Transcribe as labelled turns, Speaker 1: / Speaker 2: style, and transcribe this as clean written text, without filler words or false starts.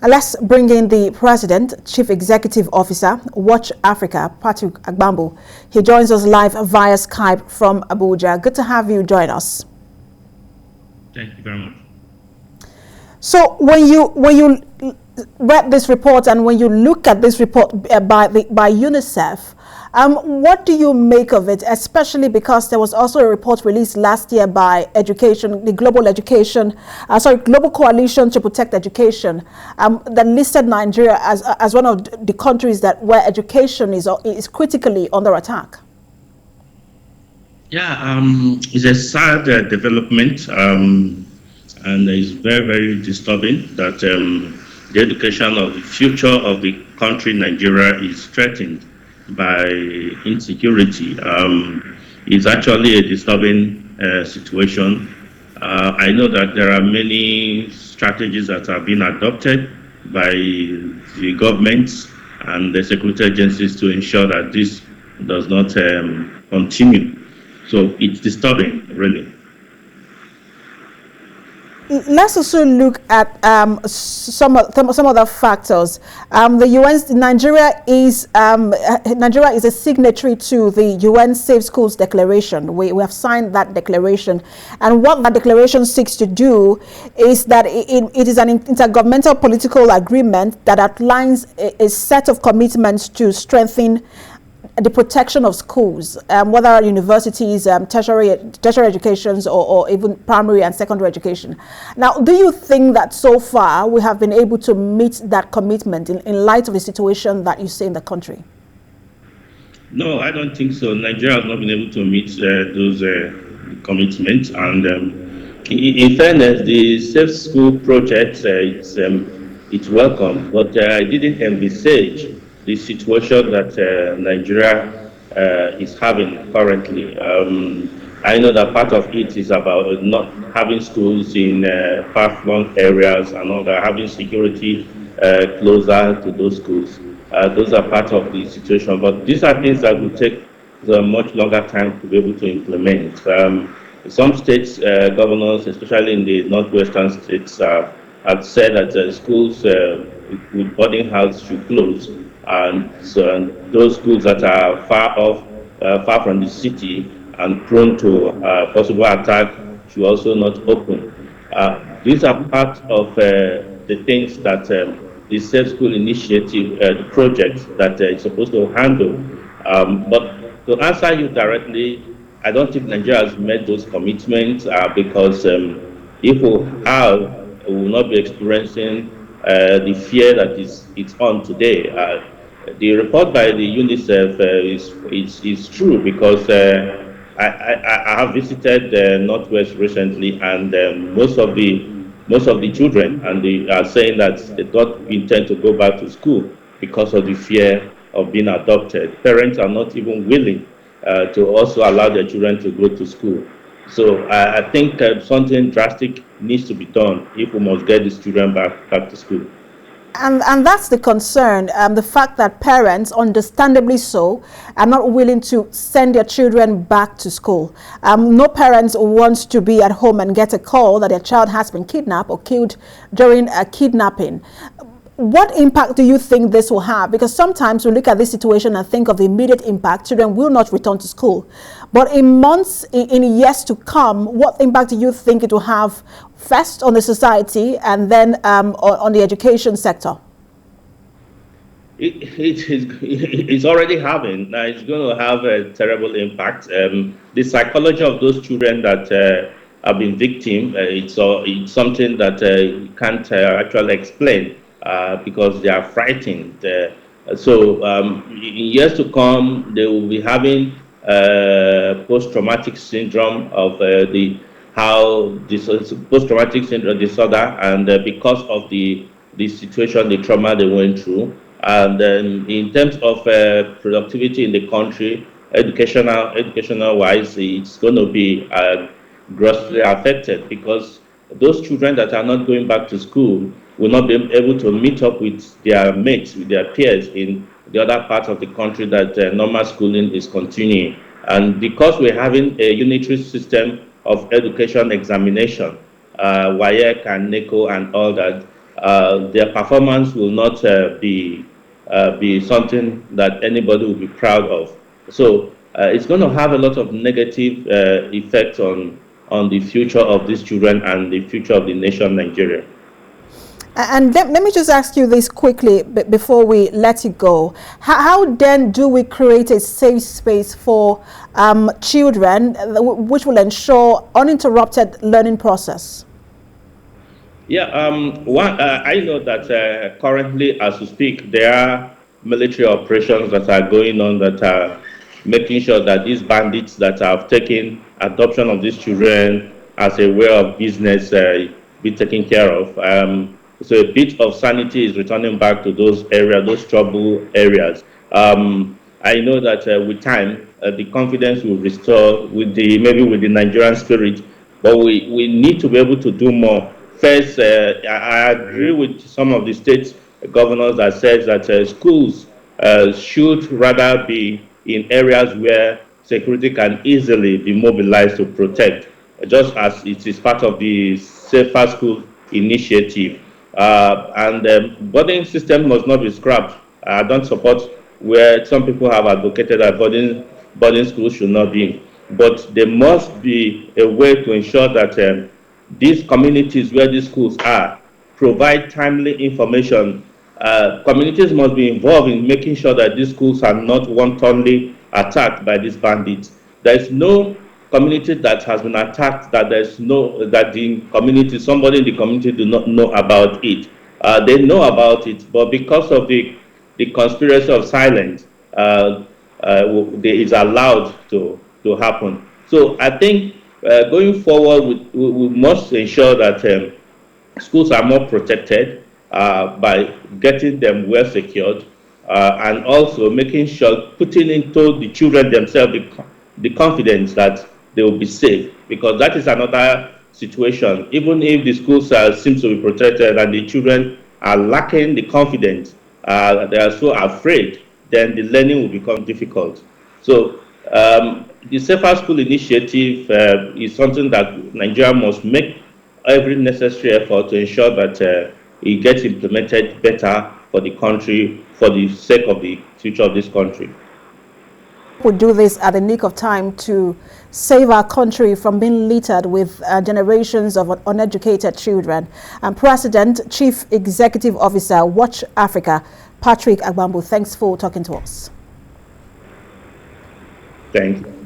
Speaker 1: Let's bring in the President, Chief Executive Officer, Watch Africa, Patrick Agbambu. He joins us live via Skype from Abuja. Good to have you join us.
Speaker 2: Thank you very much.
Speaker 1: So when you read this report and when you look at this report by UNICEF, what do you make of it, especially because there was also a report released last year by Education, the Global Coalition to Protect Education, that listed Nigeria as one of the countries where education is critically under attack?
Speaker 2: Yeah, it's a sad development, and it's very, very disturbing that the education of the future of the country, Nigeria, is threatened by insecurity. It's actually a disturbing situation. I know that there are many strategies that have been adopted by the governments and the security agencies to ensure that this does not continue. So it's disturbing, really.
Speaker 1: Let's also look at some other factors. Nigeria is a signatory to the UN Safe Schools Declaration. We have signed that declaration, and what that declaration seeks to do is that it is an intergovernmental political agreement that outlines a set of commitments to strengthen the protection of schools, whether universities, tertiary educations, or even primary and secondary education. Now, do you think that so far we have been able to meet that commitment in light of the situation that you see in the country?
Speaker 2: No, I don't think so. Nigeria has not been able to meet those commitments. And in fairness, the Safe School project, it's welcome, but I didn't envisage the situation that Nigeria is having currently. I know that part of it is about not having schools in far-flung areas and all that, having security closer to those schools. Those are part of the situation, but these are things that will take a much longer time to be able to implement. Some states, governors, especially in the northwestern states, have said that schools with boarding house should close. And so those schools that are far from the city and prone to possible attack should also not open. These are part of the things that the Safe School Initiative, the project that is supposed to handle. But to answer you directly, I don't think Nigeria has met those commitments because if we have, we will not be experiencing the fear that it's on today. The report by the UNICEF is true because I have visited Northwest recently, and most of the children and they are saying that they don't intend to go back to school because of the fear of being adopted. Parents are not even willing to also allow their children to go to school. So I think something drastic needs to be done if we must get these children back to school.
Speaker 1: And that's the concern, the fact that parents, understandably so, are not willing to send their children back to school. No parents wants to be at home and get a call that their child has been kidnapped or killed during a kidnapping. What impact do you think this will have? Because sometimes we look at this situation and think of the immediate impact. Children will not return to school. But in months, in years to come, what impact do you think it will have first on the society and then on the education sector?
Speaker 2: It's already having. Now it's going to have a terrible impact. The psychology of those children that have been victims, it's something that you can't actually explain. Because they are frightened. So in years to come, they will be having post-traumatic syndrome of post-traumatic syndrome disorder, and because of the situation, the trauma they went through. And in terms of productivity in the country, educational wise, it's going to be grossly affected because those children that are not going back to school will not be able to meet up with their mates, with their peers in the other parts of the country that normal schooling is continuing. And because we're having a unitary system of education examination, WAEC and NECO and all that, their performance will not be something that anybody will be proud of. So it's going to have a lot of negative effects on the future of these children and the future of the nation Nigeria.
Speaker 1: And let me just ask you this quickly before we let it go. How then do we create a safe space for children which will ensure uninterrupted learning process?
Speaker 2: Yeah, I know that currently, as we speak, there are military operations that are going on that are making sure that these bandits that have taken adoption of these children as a way of business be taken care of. So a bit of sanity is returning back to those areas, those trouble areas. I know that with time, the confidence will restore with the maybe with the Nigerian spirit, but we need to be able to do more. First, I agree with some of the state governors that says that schools should rather be in areas where security can easily be mobilized to protect, just as it is part of the Safer School initiative. And boarding system must not be scrapped. I don't support where some people have advocated that boarding schools should not be. But there must be a way to ensure that these communities where these schools are provide timely information. Communities must be involved in making sure that these schools are not wantonly attacked by these bandits. There is no community that has been attacked that the community, somebody in the community do not know about it. They know about it, but because of the conspiracy of silence, is allowed to happen. So I think going forward, we must ensure that schools are more protected by getting them well secured, and also making sure putting into the children themselves the confidence that they will be safe, because that is another situation. Even if the schools seems to be protected and the children are lacking the confidence, they are so afraid, then the learning will become difficult. So the Safer School initiative is something that Nigeria must make every necessary effort to ensure that it gets implemented better for the country, for the sake of the future of this country.
Speaker 1: We do this at the nick of time to save our country from being littered with generations of uneducated children. And President, Chief Executive Officer, Watch Africa, Patrick Agbambu, thanks for talking to us.
Speaker 2: Thank you.